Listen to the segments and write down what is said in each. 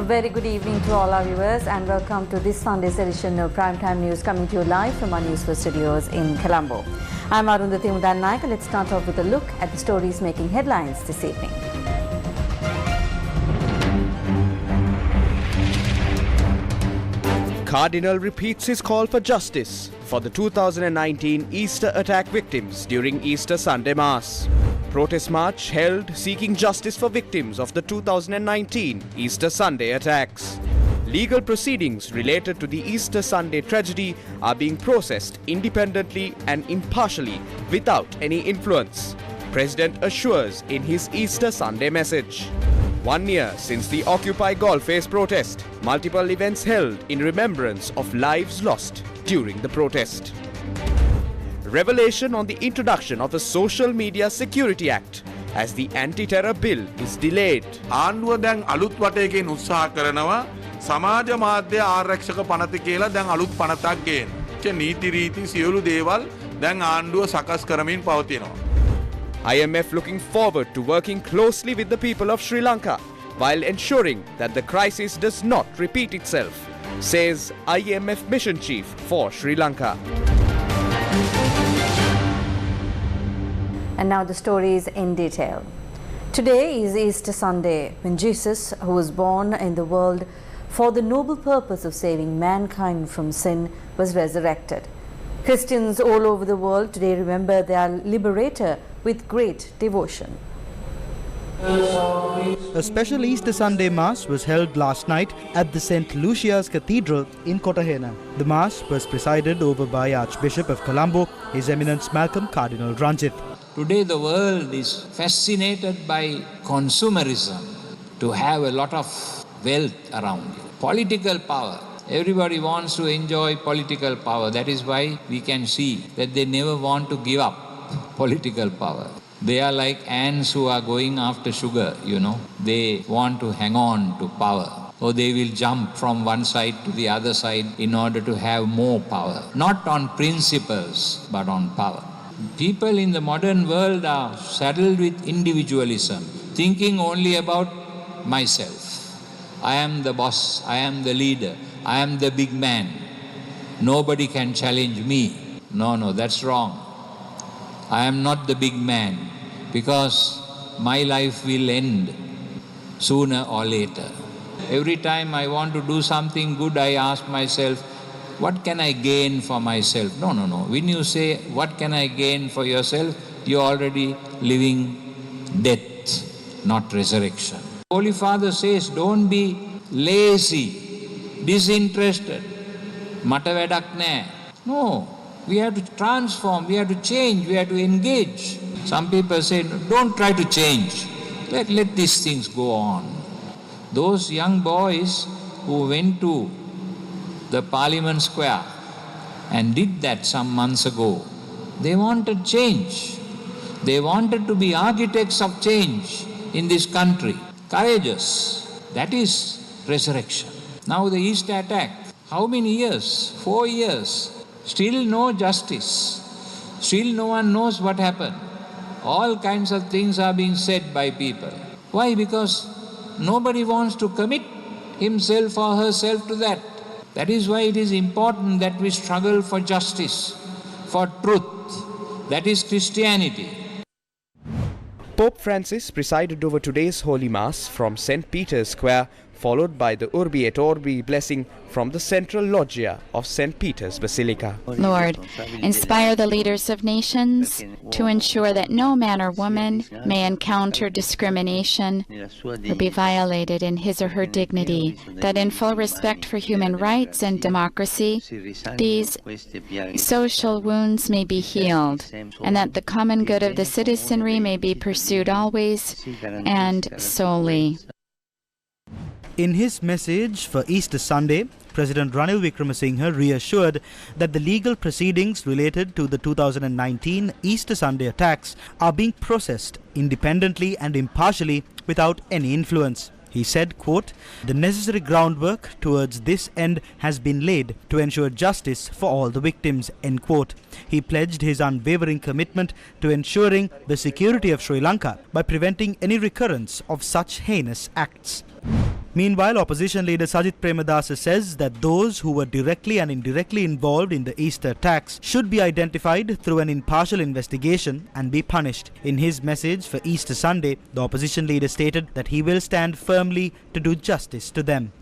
very good evening to all our viewers and welcome to this Sunday's edition of Primetime News coming to you live from our News First studios in Colombo. I'm Arundhati Mudannaika. Let's start off with a look at the stories making headlines this evening. Cardinal repeats his call for justice for the 2019 Easter attack victims during Easter Sunday Mass. Protest march held seeking justice for victims of the 2019 Easter Sunday attacks. Legal proceedings related to the Easter Sunday tragedy are being processed independently and impartially without any influence, President assures in his Easter Sunday message. 1 year since the Occupy Galface protest, multiple events held in remembrance of lives lost during the protest. Revelation on the introduction of a Social Media Security Act as the anti-terror bill is delayed. ආණ්ඩුව දැන් අලුත් වටයකින් උත්සාහ කරනවා සමාජ මාධ්‍ය ආරක්ෂක පනත කියලා දැන් අලුත් පනතක් ගේන්න. ඒ නීති රීති සියලු දේවල් දැන් ආණ්ඩුව සකස් කරමින් පවතිනවා. IMF looking forward to working closely with the people of Sri Lanka while ensuring that the crisis does not repeat itself, says IMF Mission Chief for Sri Lanka. And now the stories in detail. Today is Easter Sunday, when Jesus, who was born in the world for the noble purpose of saving mankind from sin, was resurrected. Christians all over the world today remember their liberator with great devotion. A special Easter Sunday Mass was held last night at the St. Lucia's Cathedral in Kotahena. The Mass was presided over by Archbishop of Colombo, His Eminence Malcolm Cardinal Ranjith. Today the world is fascinated by consumerism, to have a lot of wealth around you. Political power. Everybody wants to enjoy political power. That is why we can see that they never want to give up political power. They are like ants who are going after sugar, you know. They want to hang on to power. Or they will jump from one side to the other side in order to have more power. Not on principles, but on power. People in the modern world are saddled with individualism, thinking only about myself. I am the boss, I am the leader, I am the big man. Nobody can challenge me. No, that's wrong. I am not the big man because my life will end sooner or later. Every time I want to do something good, I ask myself, what can I gain for myself? No. When you say, what can I gain for yourself, you're already living death, not resurrection. Holy Father says, don't be lazy, disinterested. Mata vadak naha. No, we have to transform, we have to change, we have to engage. Some people say, don't try to change. Let these things go on. Those young boys who went to the Parliament Square and did that some months ago, they wanted change. They wanted to be architects of change in this country. Courageous. That is resurrection. Now the Easter attack. How many years? 4 years. Still no justice. Still no one knows what happened. All kinds of things are being said by people. Why? Because nobody wants to commit himself or herself to that. That is why it is important that we struggle for justice, for truth. That is Christianity. Pope Francis presided over today's Holy Mass from St. Peter's Square, followed by the Urbi et Orbi blessing from the central loggia of St. Peter's Basilica. Lord, inspire the leaders of nations to ensure that no man or woman may encounter discrimination or be violated in his or her dignity, that in full respect for human rights and democracy, these social wounds may be healed, and that the common good of the citizenry may be pursued always and solely. In his message for Easter Sunday, President Ranil Wickremesinghe reassured that the legal proceedings related to the 2019 Easter Sunday attacks are being processed independently and impartially without any influence. He said, quote, "The necessary groundwork towards this end has been laid to ensure justice for all the victims," end quote. He pledged his unwavering commitment to ensuring the security of Sri Lanka by preventing any recurrence of such heinous acts. Meanwhile, opposition leader Sajith Premadasa says that those who were directly and indirectly involved in the Easter attacks should be identified through an impartial investigation and be punished. In his message for Easter Sunday, the opposition leader stated that he will stand firmly to do justice to them.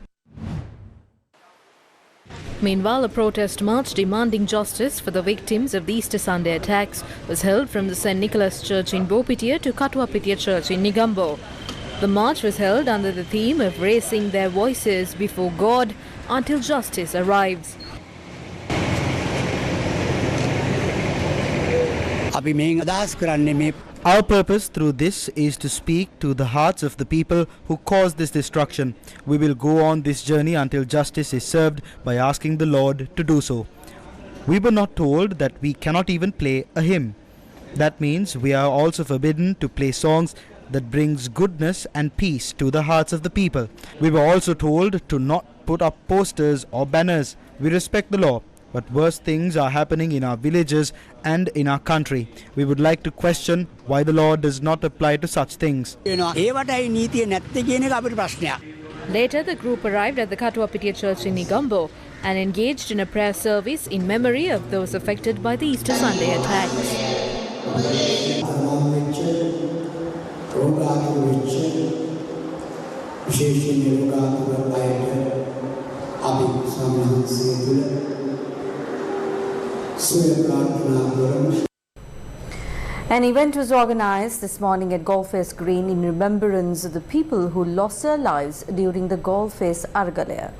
Meanwhile, a protest march demanding justice for the victims of the Easter Sunday attacks was held from the St. Nicholas Church in Bopitia to Katuwapitia Church in Negombo. The march was held under the theme of raising their voices before God until justice arrives. Our purpose through this is to speak to the hearts of the people who caused this destruction. We will go on this journey until justice is served by asking the Lord to do so. We were not told that we cannot even play a hymn. That means we are also forbidden to play songs that brings goodness and peace to the hearts of the people. We were also told to not put up posters or banners. We respect the law, but worse things are happening in our villages and in our country. We would like to question why the law does not apply to such things. Later, the group arrived at the Katuwapitia Church in Negombo and engaged in a prayer service in memory of those affected by the Easter Sunday attacks. An event was organized this morning at Golface Green in remembrance of the people who lost their lives during the Golface Argalaya.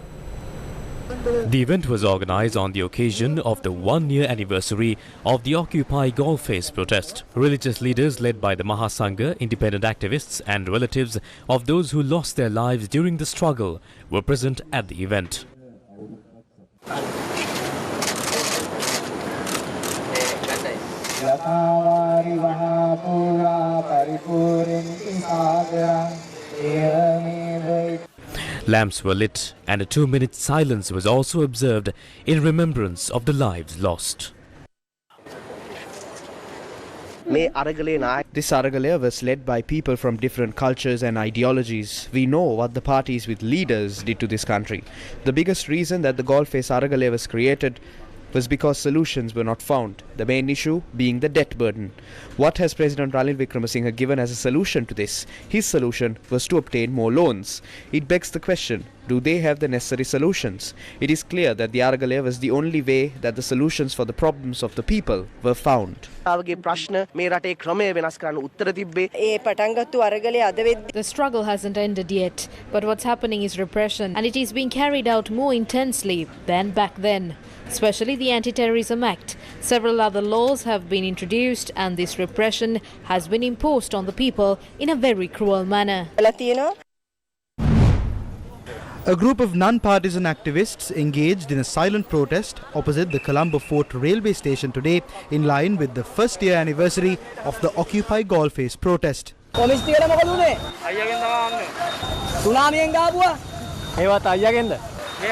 The event was organized on the occasion of the one-year anniversary of the Occupy Golface protest. Religious leaders led by the Mahasangha, independent activists and relatives of those who lost their lives during the struggle were present at the event. Lamps were lit and a 2-minute silence was also observed in remembrance of the lives lost. This Aragalaya was led by people from different cultures and ideologies. We know what the parties with leaders did to this country. The biggest reason that the Golface Aragalaya was created was because solutions were not found, the main issue being the debt burden. What has President Ranil Wickremesinghe given as a solution to this? His solution was to obtain more loans. It begs the question, do they have the necessary solutions? It is clear that the Aragalaya was the only way that the solutions for the problems of the people were found. The struggle hasn't ended yet, but what's happening is repression, and it is being carried out more intensely than back then. Especially the Anti-Terrorism Act. Several other laws have been introduced and this repression has been imposed on the people in a very cruel manner. A group of non-partisan activists engaged in a silent protest opposite the Colombo Fort railway station today in line with the first-year anniversary of the Occupy Golface protest. The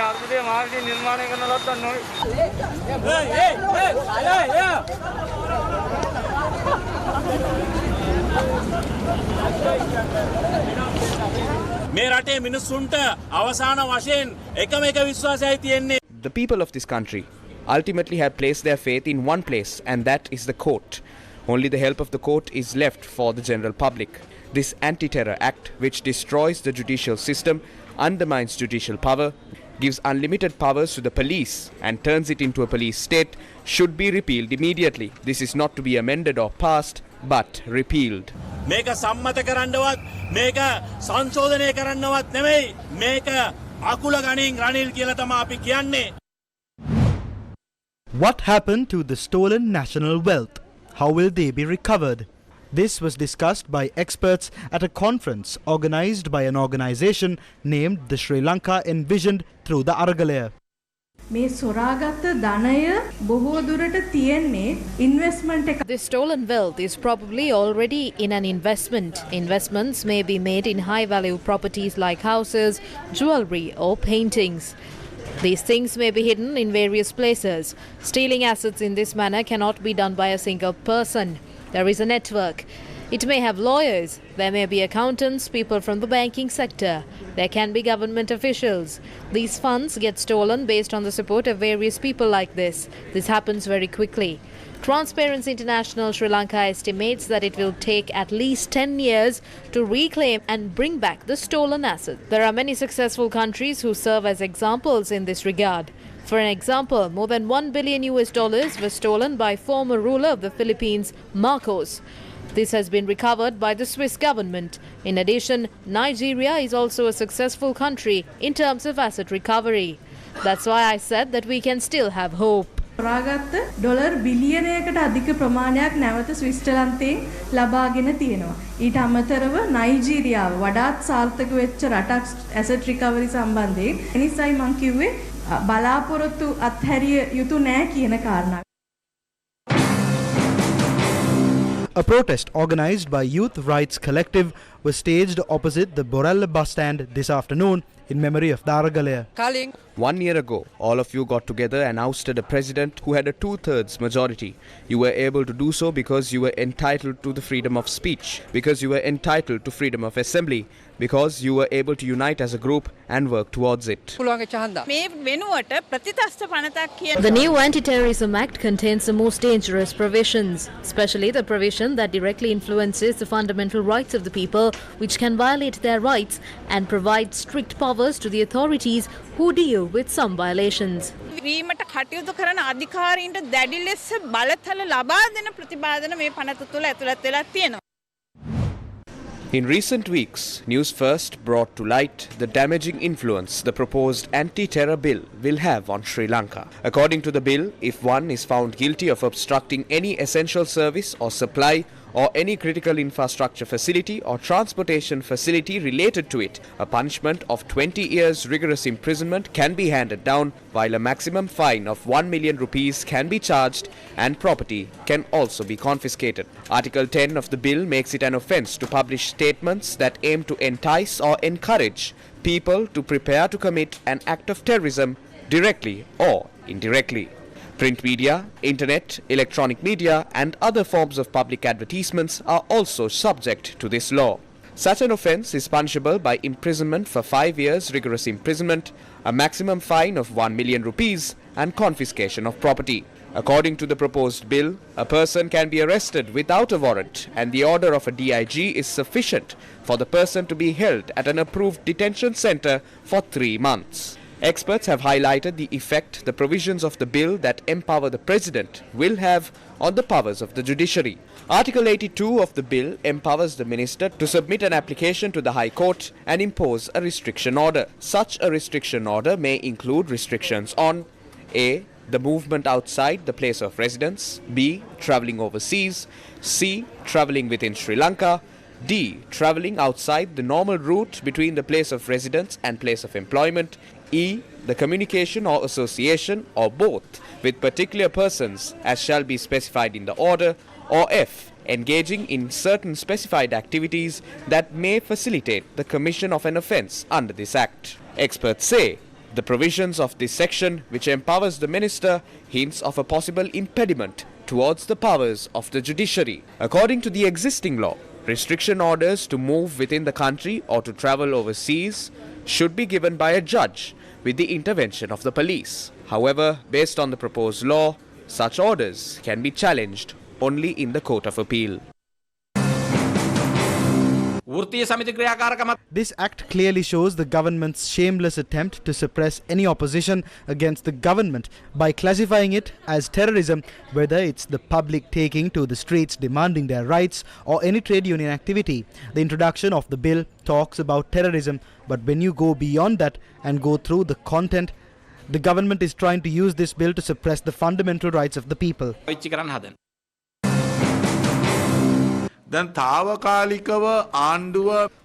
people of this country ultimately have placed their faith in one place, and that is the court. Only the help of the court is left for the general public. This Anti-Terror Act, which destroys the judicial system, undermines judicial power, gives unlimited powers to the police and turns it into a police state, should be repealed immediately. This is not to be amended or passed, but repealed. What happened to the stolen national wealth? How will they be recovered? This was discussed by experts at a conference organized by an organization named the Sri Lanka Envisioned through the Aragalaya. This stolen wealth is probably already in an investment. Investments may be made in high-value properties like houses, jewelry or paintings. These things may be hidden in various places. Stealing assets in this manner cannot be done by a single person. There is a network. It may have lawyers, there may be accountants, people from the banking sector, there can be government officials. These funds get stolen based on the support of various people like this. This happens very quickly. Transparency International Sri Lanka estimates that it will take at least 10 years to reclaim and bring back the stolen assets. There are many successful countries who serve as examples in this regard. For an example, more than $1 billion was stolen by former ruler of the Philippines, Marcos. This has been recovered by the Swiss government. In addition, Nigeria is also a successful country in terms of asset recovery. That's why I said that we can still have hope. හොරාගත්ත dollar බිලියනයකට අධික ප්‍රමාණයක් නැවත ස්විස්ටර්ලන්තයෙන් ලබාගෙන තියෙනවා. ඊට අමතරව නයිජීරියාව වඩාත් සාර්ථක වෙච්ච රටක් ඇසට් රිකවරි සම්බන්ධයෙන්. ඒ නිසායි මම කිව්වේ බලාපොරොත්තු අත්හැරිය යුතු නෑ කියන කාරණාව. A protest organized by Youth Rights Collective was staged opposite the Borella bus stand this afternoon in memory of Daragalaya. 1 year ago, all of you got together and ousted a president who had a 2/3 majority. You were able to do so because you were entitled to the freedom of speech, because you were entitled to freedom of assembly, because you were able to unite as a group and work towards it. The new Anti-Terrorism Act contains the most dangerous provisions, especially the provision that directly influences the fundamental rights of the people, which can violate their rights and provide strict powers to the authorities who deal with some violations. In recent weeks, News First brought to light the damaging influence the proposed anti-terror bill will have on Sri Lanka. According to the bill, if one is found guilty of obstructing any essential service or supply or any critical infrastructure facility or transportation facility related to it, a punishment of 20 years rigorous imprisonment can be handed down, while a maximum fine of 1 million rupees can be charged and property can also be confiscated. Article 10 of the bill makes it an offence to publish statements that aim to entice or encourage people to prepare to commit an act of terrorism directly or indirectly. Print media, internet, electronic media and other forms of public advertisements are also subject to this law. Such an offence is punishable by imprisonment for 5 years rigorous imprisonment, a maximum fine of 1 million rupees and confiscation of property. According to the proposed bill, a person can be arrested without a warrant and the order of a DIG is sufficient for the person to be held at an approved detention centre for 3 months. Experts have highlighted the effect the provisions of the bill that empower the president will have on the powers of the judiciary. Article 82 of the bill empowers the minister to submit an application to the High Court and impose a restriction order. Such a restriction order may include restrictions on A. the movement outside the place of residence, B. travelling overseas, C. travelling within Sri Lanka, D. travelling outside the normal route between the place of residence and place of employment, E. the communication or association or both with particular persons as shall be specified in the order, or F. engaging in certain specified activities that may facilitate the commission of an offence under this Act. Experts say the provisions of this section, which empowers the minister, hints of a possible impediment towards the powers of the judiciary. According to the existing law, restriction orders to move within the country or to travel overseas should be given by a judge with the intervention of the police. However, based on the proposed law, such orders can be challenged only in the Court of Appeal. This act clearly shows the government's shameless attempt to suppress any opposition against the government by classifying it as terrorism, whether it's the public taking to the streets demanding their rights or any trade union activity. The introduction of the bill talks about terrorism, but when you go beyond that and go through the content, the government is trying to use this bill to suppress the fundamental rights of the people.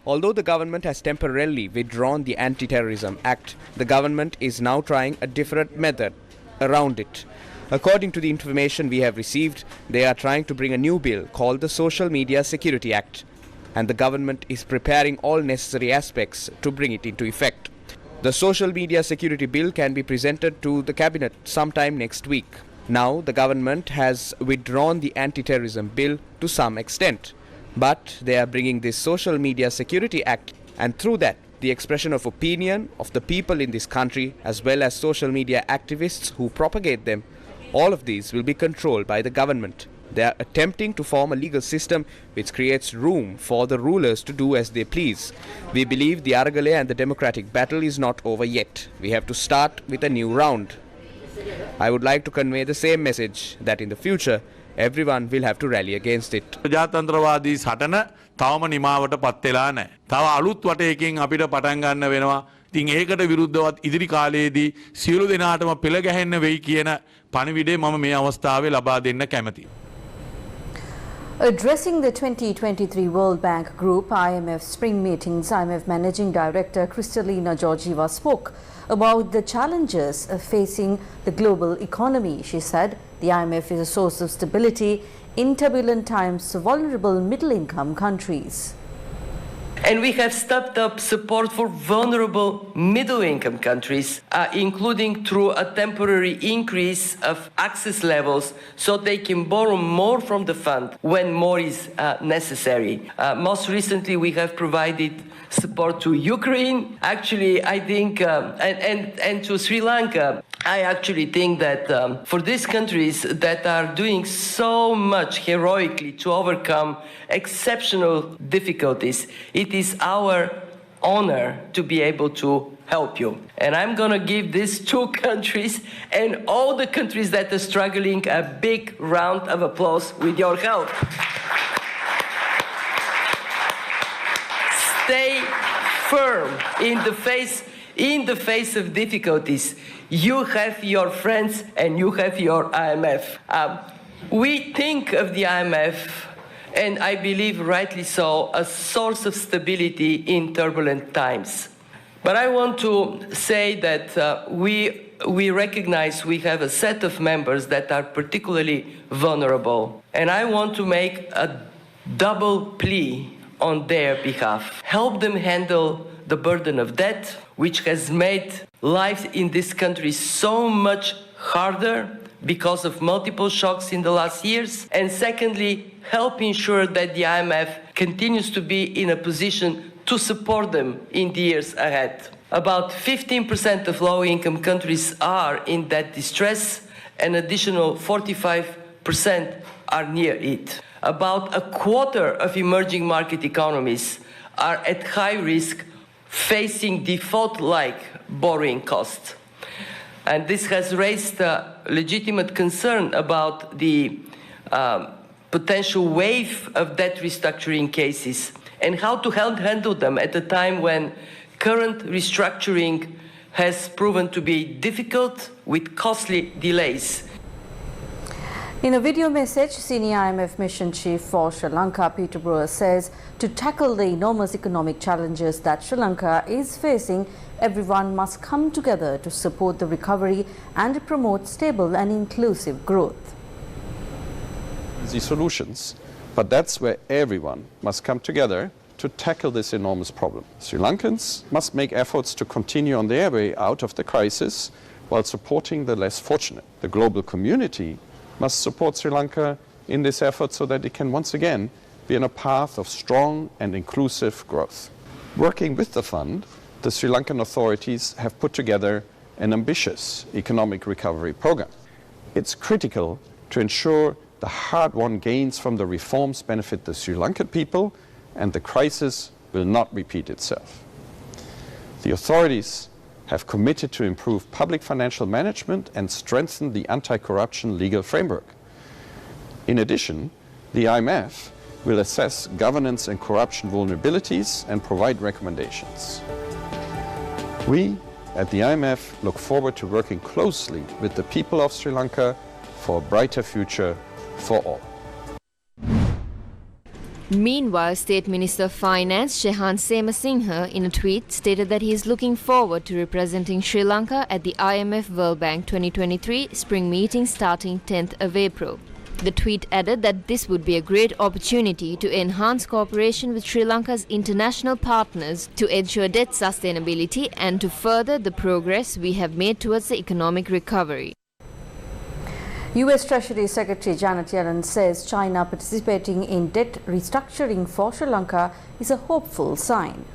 Although the government has temporarily withdrawn the Anti-Terrorism Act, the government is now trying a different method around it. According to the information we have received, they are trying to bring a new bill called the Social Media Security Act, and the government is preparing all necessary aspects to bring it into effect. The Social Media Security Bill can be presented to the Cabinet sometime next week. Now, the government has withdrawn the Anti-Terrorism Bill to some extent. But they are bringing this Social Media Security Act, and through that, the expression of opinion of the people in this country, as well as social media activists who propagate them, all of these will be controlled by the government. They are attempting to form a legal system which creates room for the rulers to do as they please. We believe the Aragale and the democratic battle is not over yet. We have to start with a new round. I would like to convey the same message that in the future, everyone will have to rally against it. ප්‍රජාතන්ත්‍රවාදී සටන තවම නිමාවට පත් වෙලා නැහැ. තව අලුත් වටයකින් අපිට පටන් ගන්න වෙනවා. ඉතින් ඒකට විරුද්ධවත් ඉදිරි කාලයේදී සියලු දෙනාටම පෙළ ගැහෙන්න වෙයි කියන පණිවිඩය මම මේ අවස්ථාවේ ලබා දෙන්න කැමැතියි. Addressing the 2023 World Bank Group IMF Spring Meetings, IMF Managing Director Kristalina Georgieva spoke about the challenges facing the global economy. She said the IMF is a source of stability in turbulent times for vulnerable middle-income countries. And we have stepped up support for vulnerable middle-income countries, including through a temporary increase of access levels so they can borrow more from the fund when more is necessary. Most recently, we have provided support to Ukraine, actually, I think, and to Sri Lanka. I actually think that for these countries that are doing so much heroically to overcome exceptional difficulties, it is our honor to be able to help you. And I'm going to give these two countries and all the countries that are struggling a big round of applause with your help. Stay firm in the face of difficulties. You have your friends and you have your IMF. We think of the IMF, and I believe rightly so, a source of stability in turbulent times. But I want to say that we recognize we have a set of members that are particularly vulnerable. And I want to make a double plea on their behalf. Help them handle the burden of debt, which has made life in this country so much harder because of multiple shocks in the last years. And secondly, help ensure that the IMF continues to be in a position to support them in the years ahead. About 15% of low-income countries are in that distress, an additional 45% are near it. About a quarter of emerging market economies are at high risk, facing default-like borrowing costs. And this has raised a legitimate concern about the potential wave of debt restructuring cases and how to handle them at a time when current restructuring has proven to be difficult with costly delays. In a video message, Senior IMF Mission Chief for Sri Lanka, Peter Brewer, says to tackle the enormous economic challenges that Sri Lanka is facing, everyone must come together to support the recovery and promote stable and inclusive growth. The solutions, but that's where everyone must come together to tackle this enormous problem. Sri Lankans must make efforts to continue on their way out of the crisis while supporting the less fortunate. The global community must support Sri Lanka in this effort so that it can once again be on a path of strong and inclusive growth. Working with the fund, the Sri Lankan authorities have put together an ambitious economic recovery program. It's critical to ensure the hard-won gains from the reforms benefit the Sri Lankan people and the crisis will not repeat itself. The authorities have committed to improve public financial management and strengthen the anti-corruption legal framework. In addition, the IMF will assess governance and corruption vulnerabilities and provide recommendations. We at the IMF look forward to working closely with the people of Sri Lanka for a brighter future for all. Meanwhile, State Minister of Finance Shehan Semasinghe in a tweet stated that he is looking forward to representing Sri Lanka at the IMF World Bank 2023 spring meeting starting 10th of April. The tweet added that this would be a great opportunity to enhance cooperation with Sri Lanka's international partners to ensure debt sustainability and to further the progress we have made towards the economic recovery. US Treasury Secretary Janet Yellen says China participating in debt restructuring for Sri Lanka is a hopeful sign.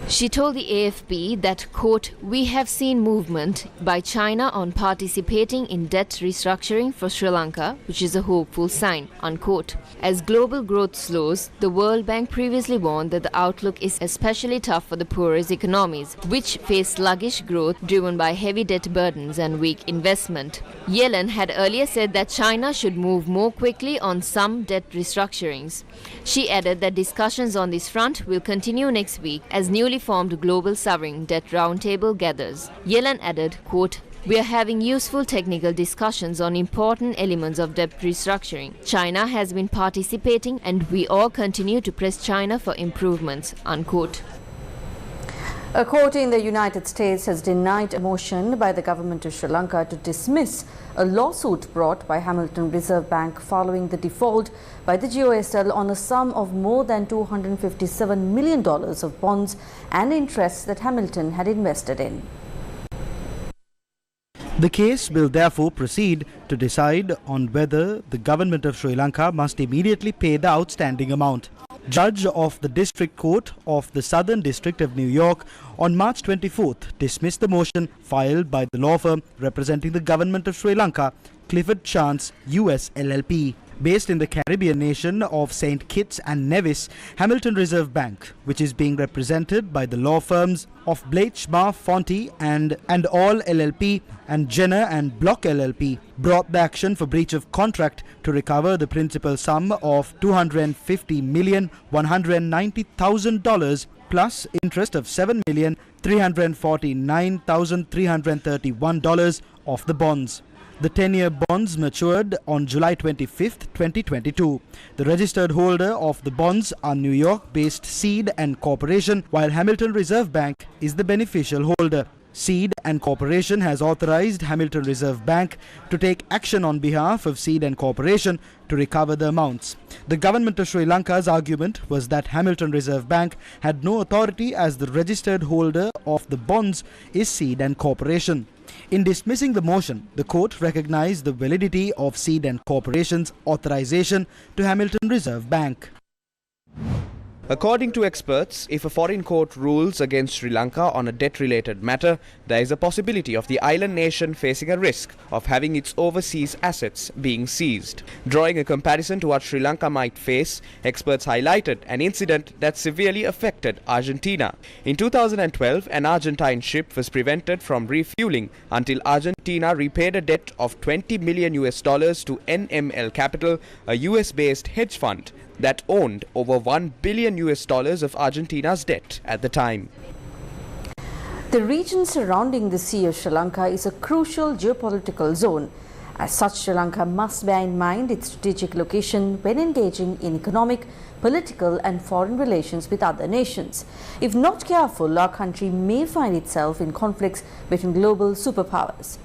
She told the AFP that, quote, "We have seen movement by China on participating in debt restructuring for Sri Lanka, which is a hopeful sign," unquote. As global growth slows, the World Bank previously warned that the outlook is especially tough for the poorest economies, which face sluggish growth driven by heavy debt burdens and weak investment. Yellen had earlier said that China should move more quickly on some debt restructurings. She added that discussions on this front will continue next week as newly formed Global Sovereign Debt Roundtable gathers. Yellen added, quote, "We are having useful technical discussions on important elements of debt restructuring. China has been participating and we all continue to press China for improvements," unquote. A court in the United States has denied a motion by the government of Sri Lanka to dismiss a lawsuit brought by Hamilton Reserve Bank following the default by the GOSL on a sum of more than $257 million of bonds and interests that Hamilton had invested in. The case will therefore proceed to decide on whether the government of Sri Lanka must immediately pay the outstanding amount. Judge of the District Court of the Southern District of New York on March 24th dismissed the motion filed by the law firm representing the government of Sri Lanka, Clifford Chance US LLP. Based in the Caribbean nation of St. Kitts and Nevis, Hamilton Reserve Bank, which is being represented by the law firms of Bleichmar Fonte and All LLP and Jenner and Block LLP, brought the action for breach of contract to recover the principal sum of $250,190,000 plus interest of $7,349,331 of the bonds. The 10-year bonds matured on July 25, 2022. The registered holder of the bonds are New York-based Seed and Corporation, while Hamilton Reserve Bank is the beneficial holder. Seed and Corporation has authorized Hamilton Reserve Bank to take action on behalf of Seed and Corporation to recover the amounts. The government of Sri Lanka's argument was that Hamilton Reserve Bank had no authority as the registered holder of the bonds is Seed and Corporation. In dismissing the motion, the court recognized the validity of Seed and Corporation's authorization to Hamilton Reserve Bank. According to experts, if a foreign court rules against Sri Lanka on a debt-related matter, there is a possibility of the island nation facing a risk of having its overseas assets being seized. Drawing a comparison to what Sri Lanka might face, experts highlighted an incident that severely affected Argentina. In 2012, an Argentine ship was prevented from refueling until Argentina repaid a debt of $20 million to NML Capital, a US-based hedge fund that owned over $1 billion of Argentina's debt at the time. The region surrounding the Sea of Sri Lanka is a crucial geopolitical zone. As such, Sri Lanka must bear in mind its strategic location when engaging in economic, political and foreign relations with other nations. If not careful, our country may find itself in conflicts between global superpowers.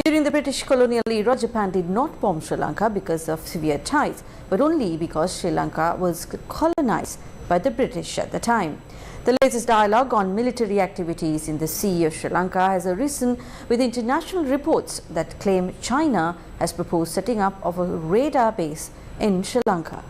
During the British colonial era, Japan did not bomb Sri Lanka because of severe ties, but only because Sri Lanka was colonized by the British at the time. The latest dialogue on military activities in the Sea of Sri Lanka has arisen with international reports that claim China has proposed setting up of a radar base in Sri Lanka.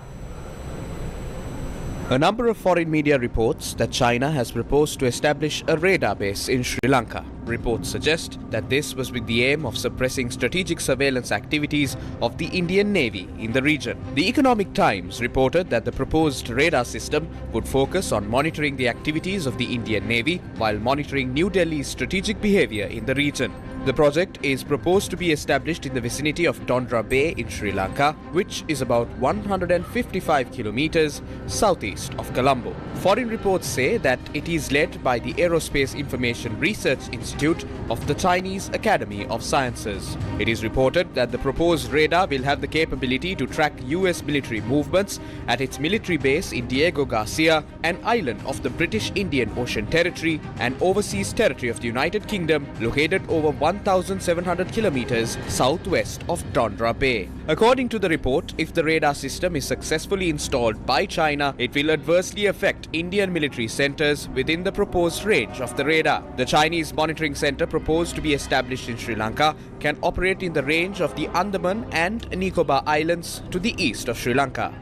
A number of foreign media reports that China has proposed to establish a radar base in Sri Lanka. Reports suggest that this was with the aim of suppressing strategic surveillance activities of the Indian Navy in the region. The Economic Times reported that the proposed radar system would focus on monitoring the activities of the Indian Navy while monitoring New Delhi's strategic behavior in the region. The project is proposed to be established in the vicinity of Dondra Bay in Sri Lanka, which is about 155 kilometers southeast of Colombo. Foreign reports say that it is led by the Aerospace Information Research Institute of the Chinese Academy of Sciences. It is reported that the proposed radar will have the capability to track US military movements at its military base in Diego Garcia, an island of the British Indian Ocean Territory and overseas territory of the United Kingdom located over 1,700 kilometers southwest of Tondra Bay. According to the report, if the radar system is successfully installed by China, it will adversely affect Indian military centers within the proposed range of the radar. The Chinese monitoring center proposed to be established in Sri Lanka can operate in the range of the Andaman and Nicobar Islands to the east of Sri Lanka.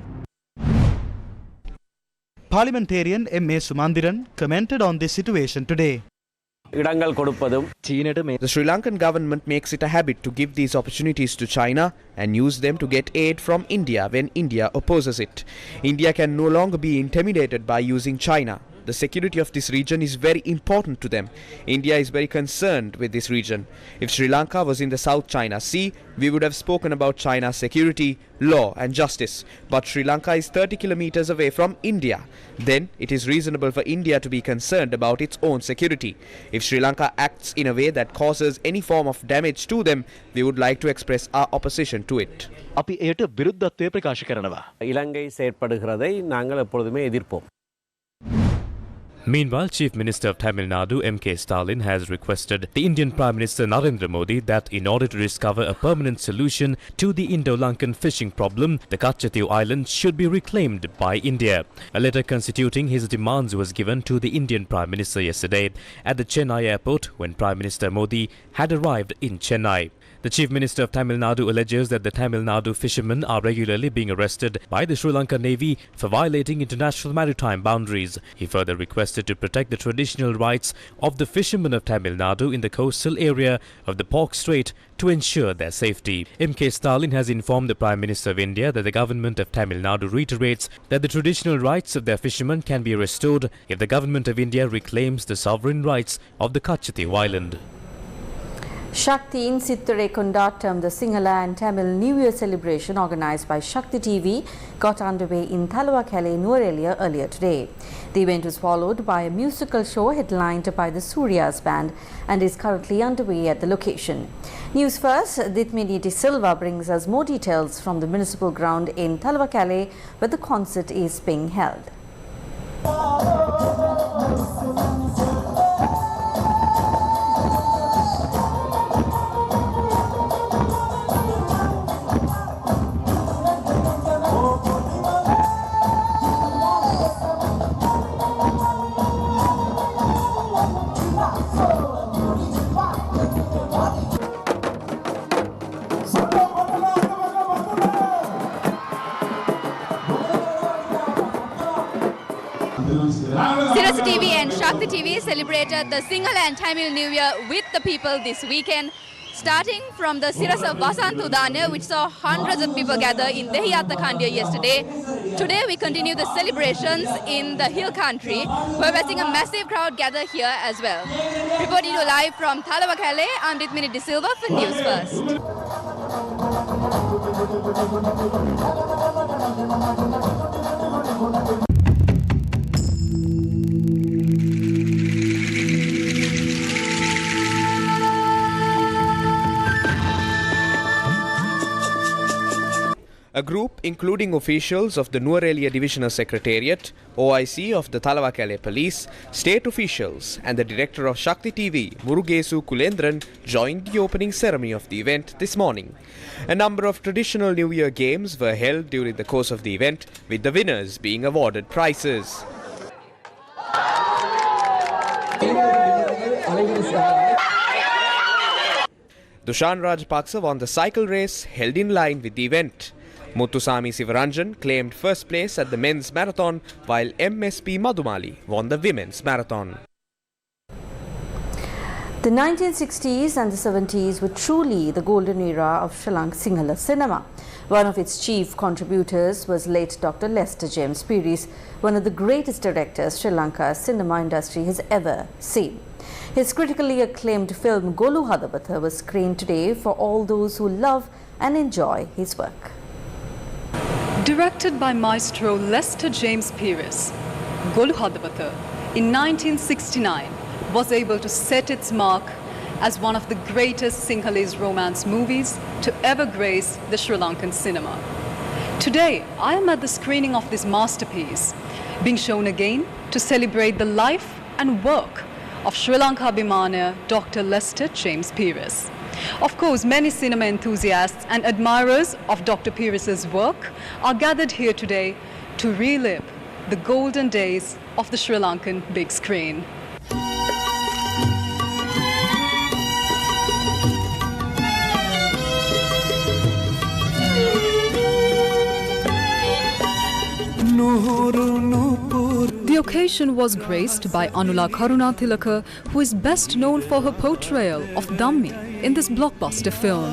Parliamentarian M.A. Sumandiran commented on this situation today. The Sri Lankan government makes it a habit to give these opportunities to China and use them to get aid from India when India opposes it. India can no longer be intimidated by using China. The security of this region is very important to them. India is very concerned with this region. If Sri Lanka was in the South China Sea, we would have spoken about China's security, law and justice. But Sri Lanka is 30 kilometers away from India. Then it is reasonable for India to be concerned about its own security. If Sri Lanka acts in a way that causes any form of damage to them, we would like to express our opposition to it. අපි එයට විරුද්ධත්වය ප්‍රකාශ කරනවා. ඉලංගை செயற்படுகிறதை நாங்கள் எப்பொழுதுமே எதிர்ப்போம். Meanwhile, Chief Minister of Tamil Nadu M.K. Stalin has requested the Indian Prime Minister Narendra Modi that in order to discover a permanent solution to the Indo-Lankan fishing problem, the Katchathiv Islands should be reclaimed by India. A letter constituting his demands was given to the Indian Prime Minister yesterday at the Chennai airport when Prime Minister Modi had arrived in Chennai. The Chief Minister of Tamil Nadu alleges that the Tamil Nadu fishermen are regularly being arrested by the Sri Lanka Navy for violating international maritime boundaries. He further requested to protect the traditional rights of the fishermen of Tamil Nadu in the coastal area of the Pork Strait to ensure their safety. M.K. Stalin has informed the Prime Minister of India that the government of Tamil Nadu reiterates that the traditional rights of their fishermen can be restored if the government of India reclaims the sovereign rights of the Katchathiv Island. Shakti in Sittare Kondatam, the Sinhala and Tamil New Year celebration organised by Shakti TV, got underway in Thalawakale, Nuwara earlier today. The event was followed by a musical show headlined by the Suryas band and is currently underway at the location. News first, Dithmini De Silva brings us more details from the municipal ground in Thalawakale, where the concert is being held. Sirasa TV and Shakti TV celebrated the Sinhala and Tamil New Year with the people this weekend, starting from the Sirasa Vasantudana, which saw hundreds of people gather in Dehiyatha Khandiya yesterday. Today we continue the celebrations in the hill country, where we're seeing a massive crowd gather here as well. Reporting to live from Thalawakale, I'm Dithmini De Silva for News First. A group including officials of the Nuwara Divisional Secretariat, OIC of the Thalawakale Police, state officials and the director of Shakti TV, Murugesu Kulendran, joined the opening ceremony of the event this morning. A number of traditional New Year games were held during the course of the event, with the winners being awarded prizes. Dushan Rajapaksa won the cycle race held in line with the event. Muthusami Sivaranjan claimed first place at the men's marathon, while MSP Madhumali won the women's marathon. The 1960s and the 70s were truly the golden era of Sri Lankan Sinhala cinema. One of its chief contributors was late Dr. Lester James Peary's, one of the greatest directors Sri Lanka's cinema industry has ever seen. His critically acclaimed film Golu Hadabatha was screened today for all those who love and enjoy his work. Directed by Maestro Lester James Peary's, Golu Hadabatha in 1969 was able to set its mark as one of the greatest Sinhalese romance movies to ever grace the Sri Lankan cinema. Today, I am at the screening of this masterpiece, being shown again to celebrate the life and work of Srilankanbeauty Dr. Lester James Pires. Of course, many cinema enthusiasts and admirers of Dr. Pires's work are gathered here today to relive the golden days of the Sri Lankan big screen. The occasion was graced by Anula Karunatilaka, who is best known for her portrayal of Dhammi in this blockbuster film.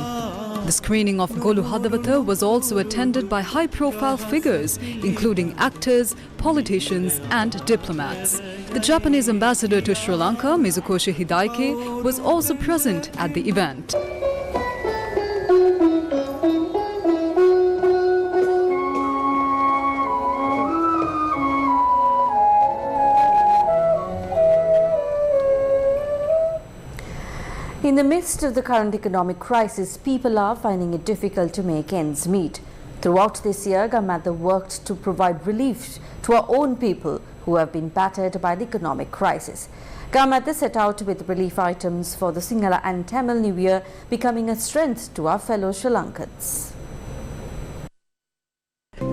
The screening of Golu Hadawatha was also attended by high-profile figures, including actors, politicians and diplomats. The Japanese ambassador to Sri Lanka, Mizukoshi Hidaiki, was also present at the event. In the midst of the current economic crisis, people are finding it difficult to make ends meet. Throughout this year, Government worked to provide relief to our own people who have been battered by the economic crisis. Government set out with relief items for the Sinhala and Tamil New Year, becoming a strength to our fellow Sri Lankans.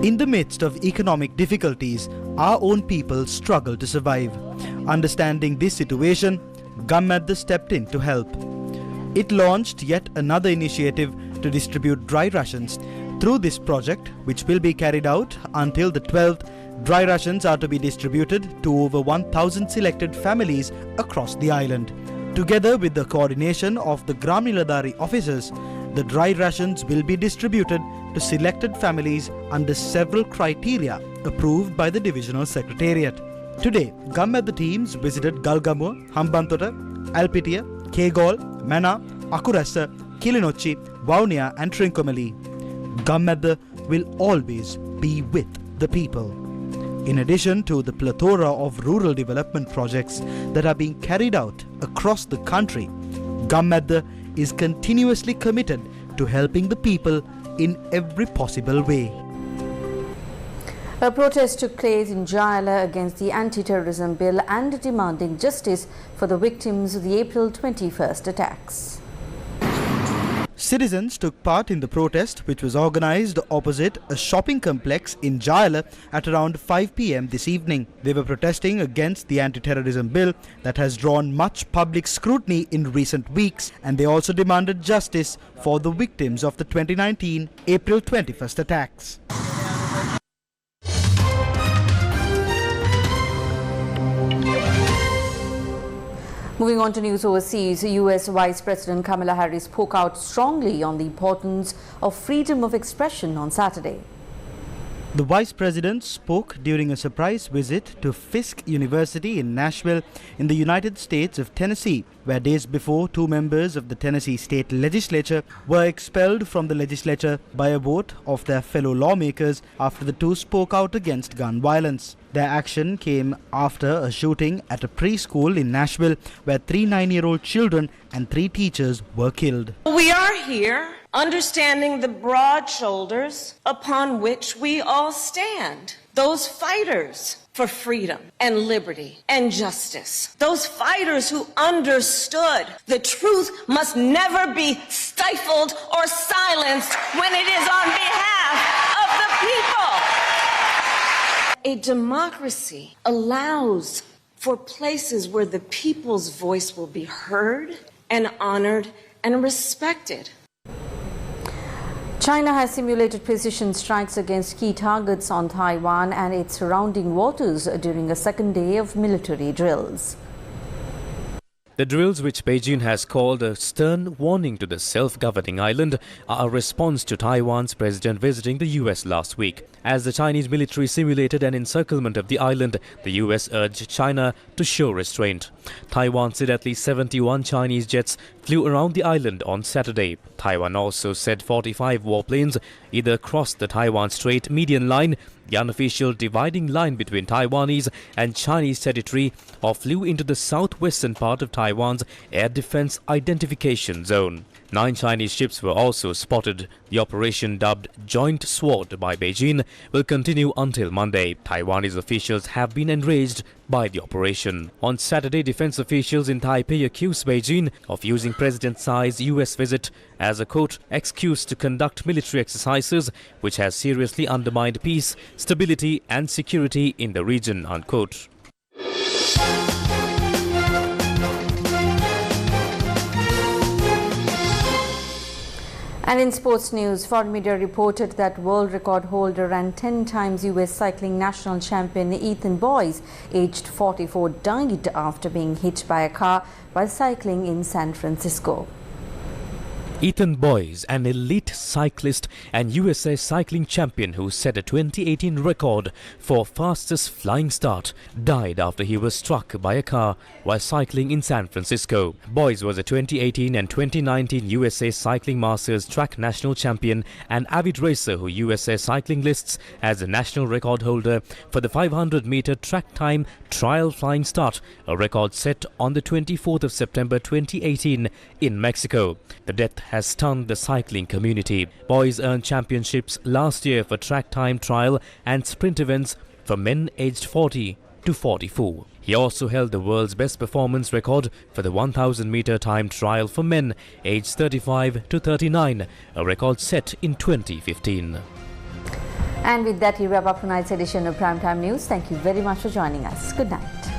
In the midst of economic difficulties, our own people struggle to survive. Understanding this situation, Government stepped in to help. It launched yet another initiative to distribute dry rations. Through this project, which will be carried out until the 12th, dry rations are to be distributed to over 1,000 selected families across the island. Together with the coordination of the Gram Niladhari officers, the dry rations will be distributed to selected families under several criteria approved by the Divisional Secretariat. Today, Gammadda teams visited Galgamuwa, Hambantota, Alpitiya, Kegol, Mana, Akurassa, Kilinochchi, Vaunia and Trincomalee. Gammadda will always be with the people. In addition to the plethora of rural development projects that are being carried out across the country, Gammadda is continuously committed to helping the people in every possible way. A protest took place in Jayala against the anti-terrorism bill and demanding justice for the victims of the April 21st attacks. Citizens took part in the protest, which was organised opposite a shopping complex in Jayala at around 5 p.m. this evening. They were protesting against the anti-terrorism bill that has drawn much public scrutiny in recent weeks, and they also demanded justice for the victims of the 2019 April 21st attacks. Moving on to news overseas, US Vice President Kamala Harris spoke out strongly on the importance of freedom of expression on Saturday. The Vice President spoke during a surprise visit to Fisk University in Nashville in the United States of Tennessee, where days before 2 members of the Tennessee State Legislature were expelled from the legislature by a vote of their fellow lawmakers after the 2 spoke out against gun violence. Their action came after a shooting at a preschool in Nashville where 3 9-year-old children and 3 teachers were killed. We are here understanding the broad shoulders upon which we all stand. Those fighters for freedom and liberty and justice. Those fighters who understood the truth must never be stifled or silenced when it is on behalf of the people. A democracy allows for places where the people's voice will be heard and honored and respected. China has simulated precision strikes against key targets on Taiwan and its surrounding waters during a second day of military drills. The drills, which Beijing has called a stern warning to the self-governing island, are a response to Taiwan's president visiting the US last week. As the Chinese military simulated an encirclement of the island, the US urged China to show restraint. Taiwan said at least 71 Chinese jets flew around the island on Saturday. Taiwan also said 45 warplanes either crossed the Taiwan Strait median line, the unofficial dividing line between Taiwanese and Chinese territory, or flew into the southwestern part of Taiwan's air defense identification zone. 9 Chinese ships were also spotted. The operation, dubbed Joint Sword by Beijing, will continue until Monday. Taiwanese officials have been enraged by the operation. On Saturday, defense officials in Taipei accused Beijing of using President Tsai's US visit as a, quote, excuse to conduct military exercises which has seriously undermined peace, stability and security in the region, unquote. And in sports news, foreign media reported that world record holder and 10 times US cycling national champion Ethan Boyce, aged 44, died after being hit by a car while cycling in San Francisco. Ethan Boyce, an elite cyclist and USA cycling champion who set a 2018 record for fastest flying start, died after he was struck by a car while cycling in San Francisco. Boyce was a 2018 and 2019 USA Cycling Masters track national champion and avid racer who USA Cycling lists as a national record holder for the 500-meter track time trial flying start, a record set on the 24th of September 2018 in Mexico. The death has stunned the cycling community. Boyce earned championships last year for track time trial and sprint events for men aged 40 to 44. He also held the world's best performance record for the 1,000-meter time trial for men aged 35 to 39, a record set in 2015. And with that, we wrap up tonight's edition of Primetime News. Thank you very much for joining us. Good night.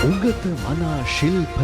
උගත මනා ශිල්ප